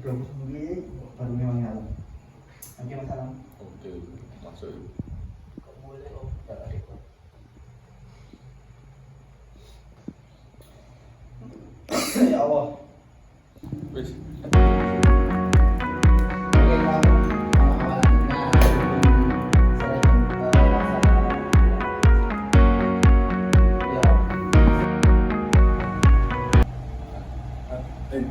bagus sendiri baru memang nyala. Oke masalah. Oke, maksud Kok boleh om tak rekod? Ya Allah. wis. Oke kamu awalan. Nah, Eh,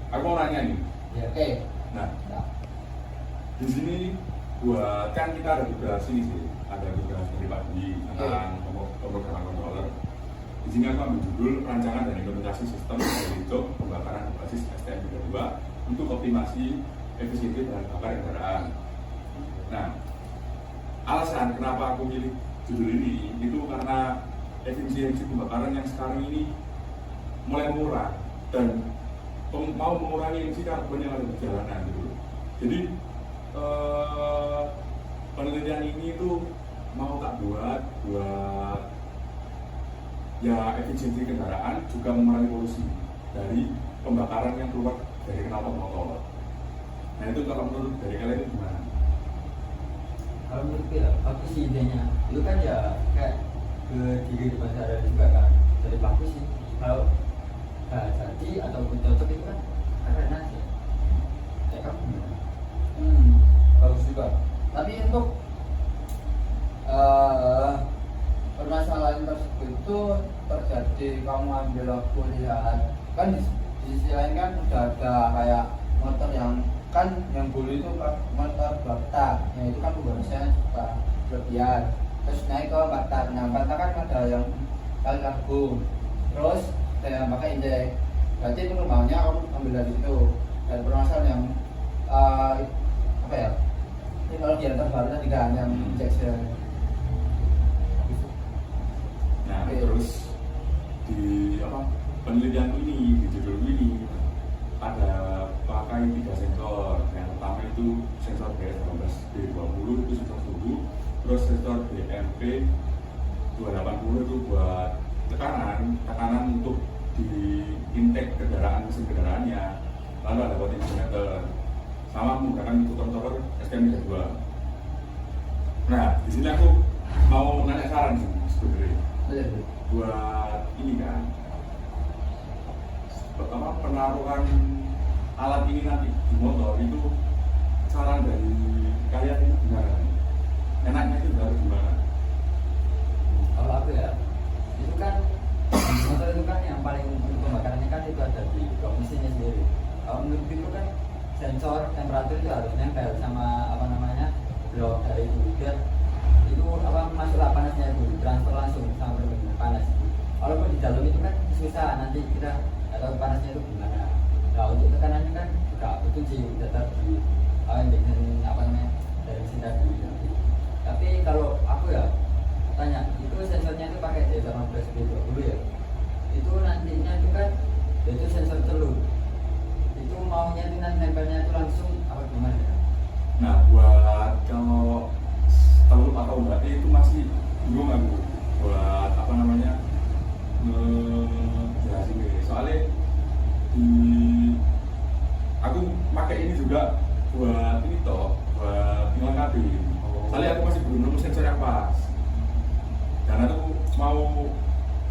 aku mau nanya nih. ya oke. Nah, Nah, di sini buat kan kita ada tugas ini sih, ada tugas dari Pak Dwi tentang pemrograman controller. Di sini aku ambil judul rancangan dan implementasi sistem untuk pembakaran berbasis STM32 untuk optimasi efisiensi bahan bakar kendaraan. Nah, alasan kenapa aku pilih judul ini itu karena efisiensi pembakaran yang sekarang ini mulai murah dan mau mengurangi emisi karbon yang ada di jalanan gitu. Jadi penelitian ini itu mau tak buat ya efisiensi kendaraan juga mengurangi polusi dari pembakaran yang keluar dari knalpot motor. Nah itu kalau menurut dari kalian itu gimana? Kalau menurutku ya bagus sih idenya. Itu kan ya kayak ke diri depan sadar juga kan. Jadi bagus sih. Kalau nggak jadi ataupun cocok itu kan keren aja. Kayak kamu gimana? bagus juga. Tapi untuk permasalahan tersebut itu terjadi kamu ambil aku lihat kan di sisi lain kan udah ada kayak motor yang kan yang dulu itu motor 2 tak, yang itu kan pemborosannya juga berlebihan. Terus naik ke 4 tak, nah 4 tak kan ada yang kali kargo, terus yang pakai injek. Berarti itu kembangnya kamu ambil dari situ. Dan permasalahan yang apa ya, teknologi yang terbaru tadi kan yang injection. Nah Oke. terus di penelitian ini, di judul ini ada pakai 3 sensor. Yang pertama itu sensor BS18B20 itu sensor suhu, terus sensor BMP 280 itu buat tekanan untuk di intake mesin kendaraannya. Lalu ada potentiometer sama menggunakan controller STM32. Nah di sini aku mau nanya saran sih sebenarnya buat ini kan, pertama penaruhan alat ini nanti di motor itu saran dari kalian itu gimana? Enaknya itu harus gimana? Kalau aku ya, itu kan motor itu kan yang paling untuk pembakarannya kan itu ada di blok mesinnya sendiri. Kalau menurut itu kan sensor temperatur itu harus nempel sama apa namanya blok dari itu biar itu apa masuklah panasnya itu transfer langsung sama benar panas. Walaupun di dalam itu kan susah, nanti kita nggak tahu panasnya itu gimana. Nah untuk tekanannya kan juga betul sih tetap di dengan apa namanya dari mesin tadi. Tapi kalau aku ya tanya, itu sensornya itu pakai D18B20 ya? Itu nantinya itu kan itu sensor telur. Itu maunya itu nanti nempelnya itu langsung apa gimana ya? Nah buat kalau telur atau enggak itu masih bingung aku buat apa namanya jelasin ini. Soalnya aku pakai ini juga buat ini toh, buat melengkapi. Soalnya aku masih belum nemu sensor yang pas. Dan aku mau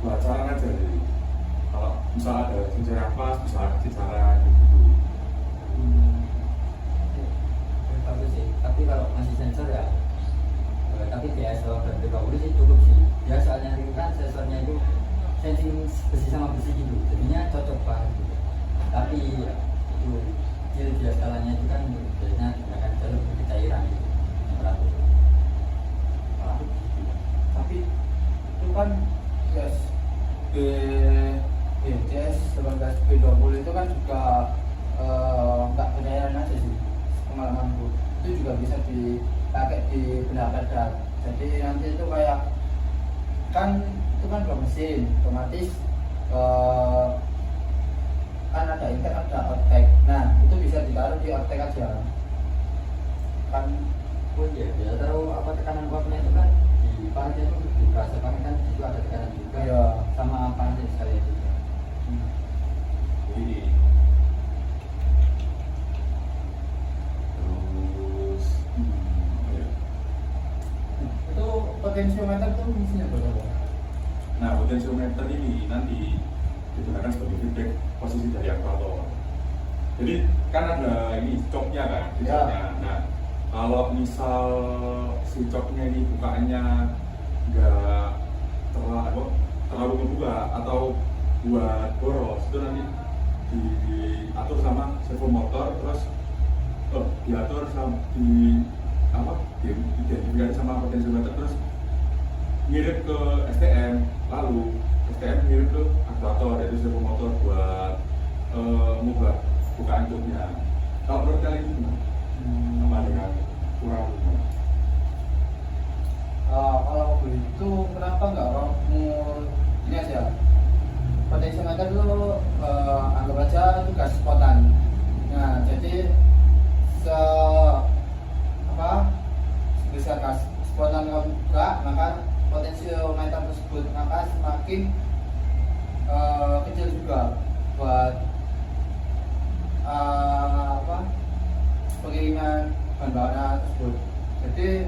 buat saran aja jadi kalau misal ada sensor yang pas bisa kasih saran gitu. Bagus sih, tapi kalau masih sensor ya tapi DS18B20 sih cukup sih. Ya soalnya itu kan sensornya itu sensing besi sama besi gitu, jadinya cocok banget gitu. Tapi ya, itu dia skalanya itu kan biasanya digunakan jalur cairan gitu, temperatur. Tapi itu kan yes, BCS 18B20 itu kan juga nggak pencairan aja sih pengalamanku. Itu juga bisa dipakai di benda padat. Jadi nanti itu kayak kan itu kan dua mesin otomatis kan ada intake ada outtake. Nah itu bisa ditaruh di outtake aja kan. Oh iya, ya tahu apa tekanan kuatnya itu kan di panasnya itu dirasa banget kan, itu ada tekanan juga Iya. sama panasnya sekalian juga. Jadi potensiometer itu fungsinya buat apa? Nah, potensiometer ini nanti digunakan sebagai feedback posisi dari aktuator. Jadi kan ada ini coknya kan, di Ya. coknya. Nah, kalau misal si coknya ini bukaannya nggak terlalu ngebuka atau buat boros, itu nanti diatur sama servo motor, terus diatur sama diidentifikasi sama potensiometer, terus ngirim ke STM, lalu STM ngirim ke aktuator, yaitu servo motor buat mengubah bukaan coknya. Kalau menurut kalian itu gimana? Apa dengan kurang gimana? Kalau begitu kenapa nggak kamu ini aja potensiometer itu anggap aja itu gas spontan. Nah jadi sebesar gas spontan kamu buka, maka potensiometer tersebut maka semakin kecil juga buat pengiriman bahan bakar tersebut. Jadi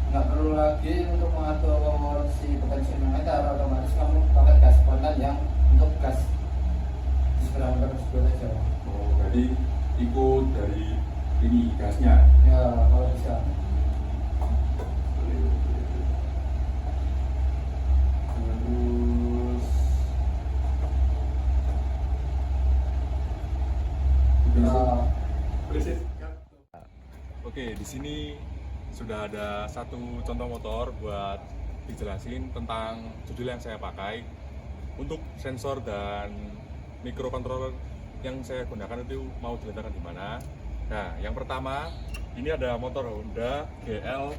nggak perlu lagi untuk mengatur si potensiometer, otomatis kamu pakai gas spontan yang untuk gas di sebelah motor tersebut aja. Oh, jadi ikut dari ini gasnya. Ya kalau bisa. Terus Oke, di sini sudah ada satu contoh motor buat dijelasin tentang judul yang saya pakai. Untuk sensor dan microcontroller yang saya gunakan itu mau diletakkan di mana. Nah, yang pertama ini ada motor Honda GL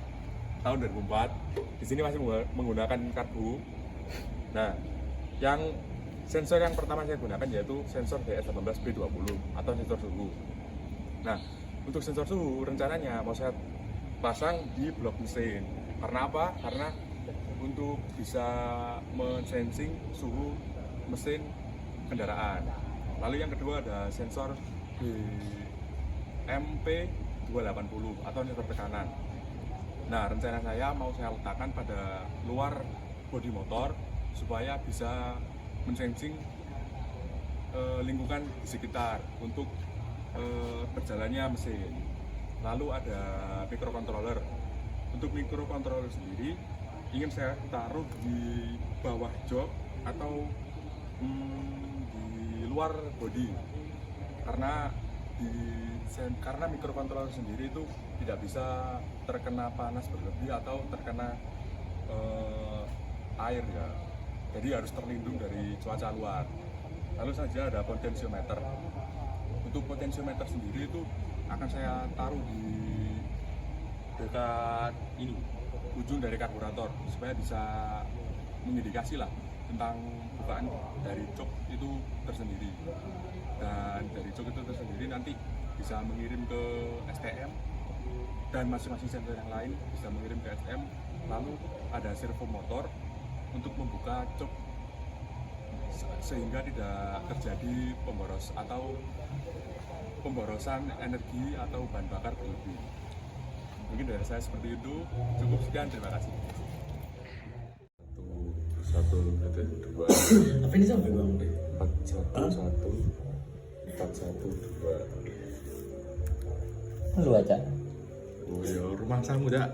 tahun 2004. Di sini masih menggunakan karbu. Nah, yang sensor yang pertama saya gunakan yaitu sensor DS18B20 atau sensor suhu. Nah, untuk sensor suhu rencananya mau saya pasang di blok mesin. Karena apa? Karena untuk bisa mensensing suhu mesin kendaraan. Lalu yang kedua ada sensor MP280 atau sensor tekanan. Nah, rencana saya mau saya letakkan pada luar bodi motor supaya bisa mensensing lingkungan di sekitar untuk berjalannya mesin. Lalu ada microcontroller. Untuk microcontroller sendiri ingin saya taruh di bawah jok atau di luar bodi, karena karena microcontroller sendiri itu tidak bisa terkena panas berlebih atau terkena air ya, jadi harus terlindung dari cuaca luar. Lalu saja ada potensiometer. Untuk potensiometer sendiri itu akan saya taruh di dekat ini ujung dari karburator supaya bisa mengindikasi lah tentang bukaan dari cok itu tersendiri, dan dari cok itu tersendiri nanti bisa mengirim ke STM dan masing-masing sensor yang lain bisa mengirim ke STM. Lalu ada servo motor untuk membuka cok sehingga tidak terjadi pemborosan energi atau bahan bakar berlebih. Mungkin dari saya seperti itu. Cukup sekian, terima kasih. Satu, dua. Apa ini sampai bang? 411, 412. Lu aja. Oh ya, rumah samu dah.